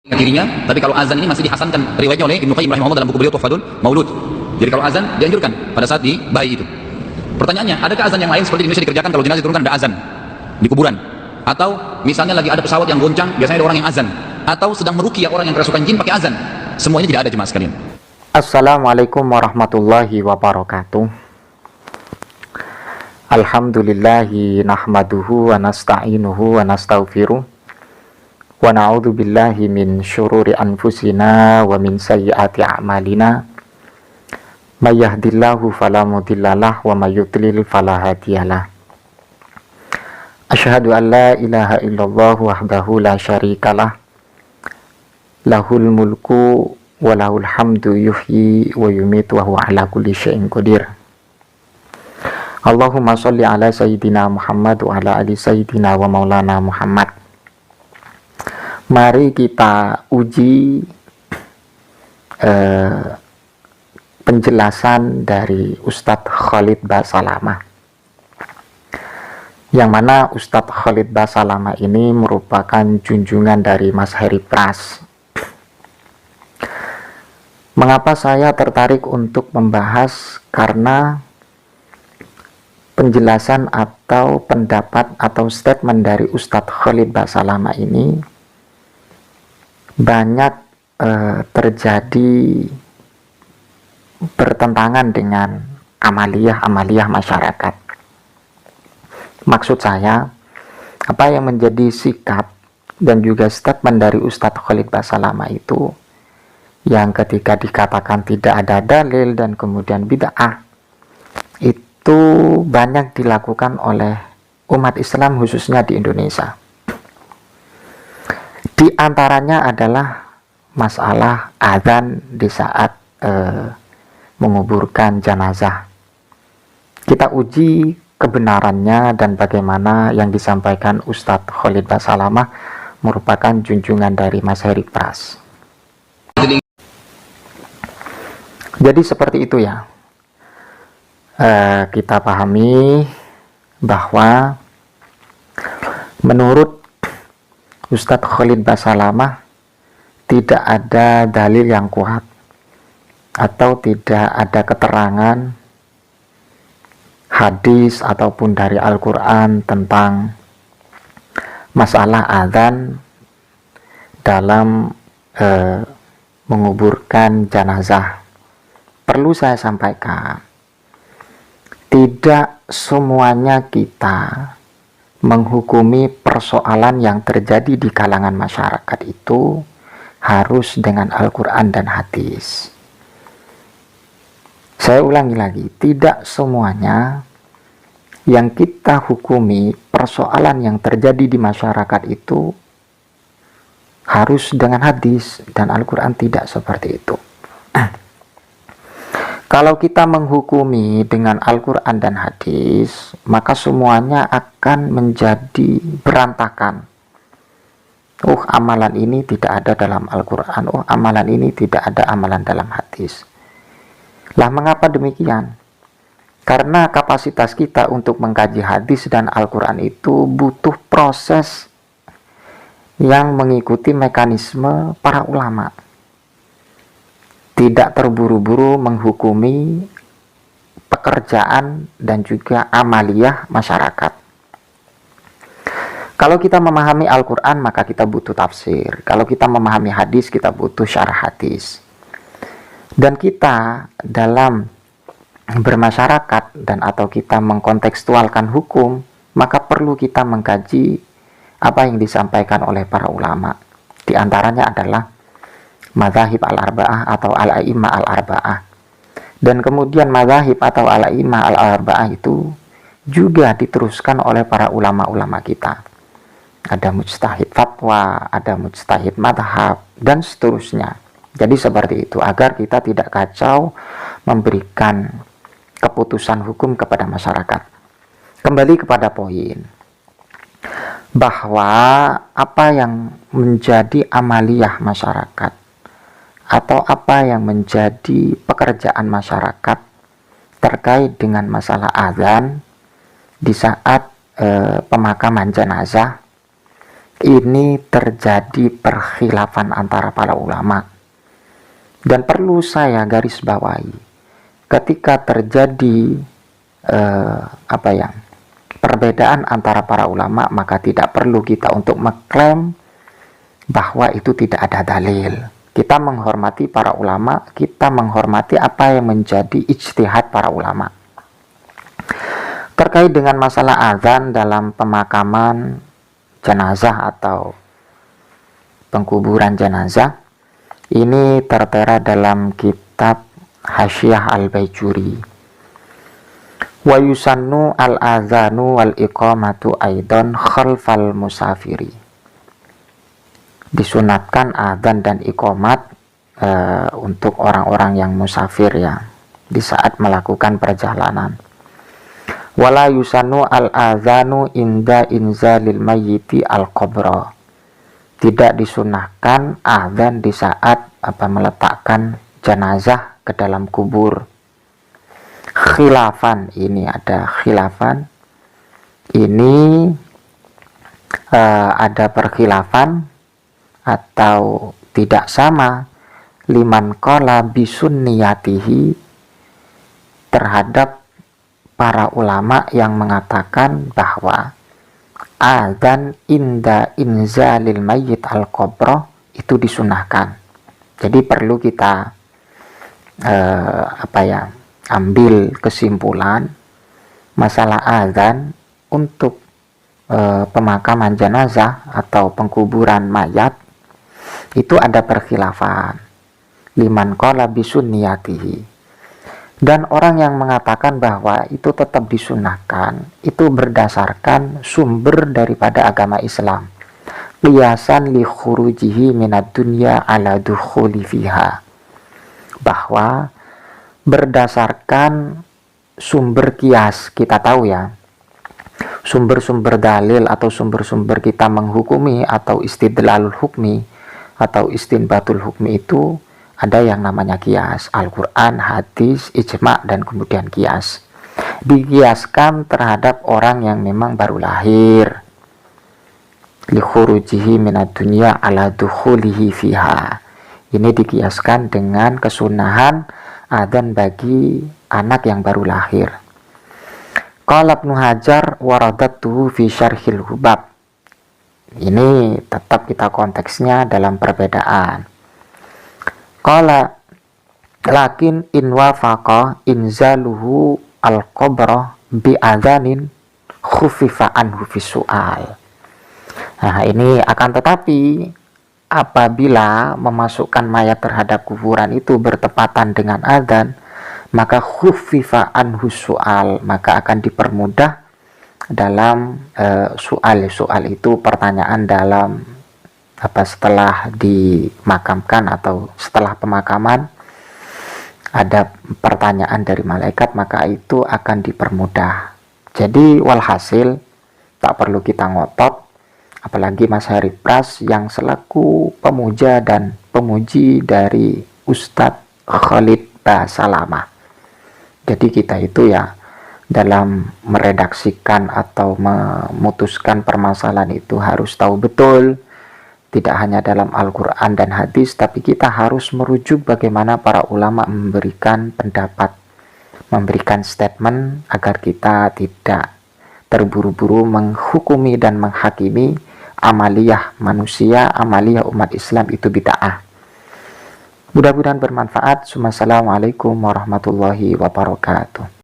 dirinya, tapi kalau azan ini masih dihasankan riwayatnya oleh Ibnu Qayyim rahimahullah dalam buku beliau Tuhfatul Maulud. Jadi kalau azan dianjurkan pada saat di bayi itu. Pertanyaannya, adakah azan yang lain seperti di Indonesia dikerjakan kalau jenazah diturunkan ada azan di kuburan? Atau misalnya lagi ada pesawat yang goncang, biasanya ada orang yang azan. Atau sedang meruqyah orang yang kerasukan jin pakai azan. Semuanya tidak ada jemaah sekalian. Assalamualaikum warahmatullahi wabarakatuh. Alhamdulillahi nahmaduhu wa nasta'inuhu wa nastaghfiruh. Wa na'udzu billahi min syururi anfusina wa min sayyiati a'malina. May yahdihillahu fala mudhillalah wa may yudlil fala hadiyalah. Asyhadu an la ilaha illallah wahdahu la syarikalah. Lahul mulku wa lahul hamdu yuhyi wa yumitu wa huwa ala kulli syai'in qadir. Allahumma sholli ala sayyidina Muhammad wa ala ali sayyidina wa maulana Muhammad. Mari kita uji penjelasan dari Ustadz Khalid Basalamah, yang mana Ustadz Khalid Basalamah ini merupakan junjungan dari Mas Heri Pras. Mengapa saya tertarik untuk membahas? Karena penjelasan atau pendapat atau statement dari Ustadz Khalid Basalamah ini banyak terjadi bertentangan dengan amaliyah masyarakat. Maksud saya, apa yang menjadi sikap dan juga statement dari Ustadz Khalid Basalamah itu, yang ketika dikatakan tidak ada dalil dan kemudian bid'ah, itu banyak dilakukan oleh umat Islam khususnya di Indonesia. Di antaranya adalah masalah adzan di saat menguburkan jenazah. Kita uji kebenarannya dan bagaimana yang disampaikan Ustadz Khalid Basalamah merupakan junjungan dari Mas Heri Pras. Jadi seperti itu ya. Kita pahami bahwa menurut Ustadz Khalid Basalamah tidak ada dalil yang kuat atau tidak ada keterangan hadis ataupun dari Al-Quran tentang masalah adzan dalam menguburkan jenazah. Perlu saya sampaikan, tidak semuanya kita menghukumi persoalan yang terjadi di kalangan masyarakat itu harus dengan Al-Quran dan hadis. Saya ulangi lagi, tidak semuanya yang kita hukumi persoalan yang terjadi di masyarakat itu harus dengan hadis dan Al-Quran, tidak seperti itu. Kalau kita menghukumi dengan Al-Quran dan hadis, maka semuanya akan menjadi berantakan. Amalan ini tidak ada dalam Al-Quran. Amalan ini tidak ada amalan dalam hadis. Lah, mengapa demikian? Karena kapasitas kita untuk mengkaji hadis dan Al-Quran itu butuh proses yang mengikuti mekanisme para ulama. Tidak terburu-buru menghukumi pekerjaan dan juga amaliyah masyarakat. Kalau kita memahami Al-Quran, maka kita butuh tafsir. Kalau kita memahami hadis, kita butuh syarah hadis. Dan kita dalam bermasyarakat dan atau kita mengkontekstualkan hukum, maka perlu kita mengkaji apa yang disampaikan oleh para ulama. Di antaranya adalah mazahib al-arba'ah atau al-a'immah al-arba'ah. Dan kemudian mazahib atau al-a'immah al-arba'ah itu juga diteruskan oleh para ulama-ulama kita. Ada mujtahid fatwa, ada mujtahid madhab, dan seterusnya. Jadi seperti itu, agar kita tidak kacau memberikan keputusan hukum kepada masyarakat. Kembali kepada poin, bahwa apa yang menjadi amaliyah masyarakat atau apa yang menjadi pekerjaan masyarakat terkait dengan masalah adzan di saat pemakaman jenazah ini terjadi perkhilafan antara para ulama. Dan perlu saya garis bawahi, ketika terjadi perbedaan antara para ulama, maka tidak perlu kita untuk mengklaim bahwa itu tidak ada dalil. Kita menghormati para ulama, kita menghormati apa yang menjadi ijtihad para ulama. Terkait dengan masalah azan dalam pemakaman jenazah atau pengkuburan jenazah, ini tertera dalam kitab Hasyiah Al-Baijuri. Wa yusannu al-azanu wal iqamatu aidan khalfal musafiri. Disunatkan azan dan iqamat untuk orang-orang yang musafir ya, di saat melakukan perjalanan. Wala yusannu al-azanu inda inzalil mayyiti al-qabra. Tidak disunahkan azan di saat meletakkan jenazah ke dalam kubur. Khilafan, ini ada khilafan. Ini ada perkhilafan atau tidak sama liman qala bisunniyatihi terhadap para ulama yang mengatakan bahwa azan inda inzalil mayyit al-qabra itu disunahkan. Jadi perlu kita ambil kesimpulan masalah azan untuk pemakaman jenazah atau pengkuburan mayat itu ada perkhilafan liman qala bisunniyatihi. Dan orang yang mengatakan bahwa itu tetap disunahkan, itu berdasarkan sumber daripada agama Islam. Qiyasan li khurujihi minad dunya ala dukhuli fiha. Bahwa berdasarkan sumber kias, kita tahu ya, sumber-sumber dalil atau sumber-sumber kita menghukumi atau istidlalul hukmi atau istinbatul hukmi itu ada yang namanya kias, Al-Quran, hadis, ijma, dan kemudian kias. Dikiaskan terhadap orang yang memang baru lahir. Li khurujihi minad dunya ala dukhulihi fiha. Ini dikiaskan dengan kesunahan adzan bagi anak yang baru lahir. Qala Ibnu Hajar waradatuhu fi syarhil hubab. Ini tetap kita konteksnya dalam perbedaan. Qala lakin in wafaqa inzaluhu al-qabra bi adzanin khufifa anhu fi su'al. Nah, ini akan tetapi apabila memasukkan mayat terhadap kuburan itu bertepatan dengan adzan, maka khufifa anhu su'al, maka akan dipermudah dalam soal itu pertanyaan dalam setelah dimakamkan atau setelah pemakaman ada pertanyaan dari malaikat, maka itu akan dipermudah. Jadi walhasil tak perlu kita ngotot, apalagi Mas Heri Pras yang selaku pemuja dan pemuji dari Ustadz Khalid Basalamah. Jadi kita itu ya dalam meredaksikan atau memutuskan permasalahan itu harus tahu betul, tidak hanya dalam Al-Quran dan hadis, tapi kita harus merujuk bagaimana para ulama memberikan pendapat, memberikan statement agar kita tidak terburu-buru menghukumi dan menghakimi amaliyah manusia, amaliyah umat Islam itu bid'ah. Mudah-mudahan bermanfaat. Wassalamualaikum warahmatullahi wabarakatuh.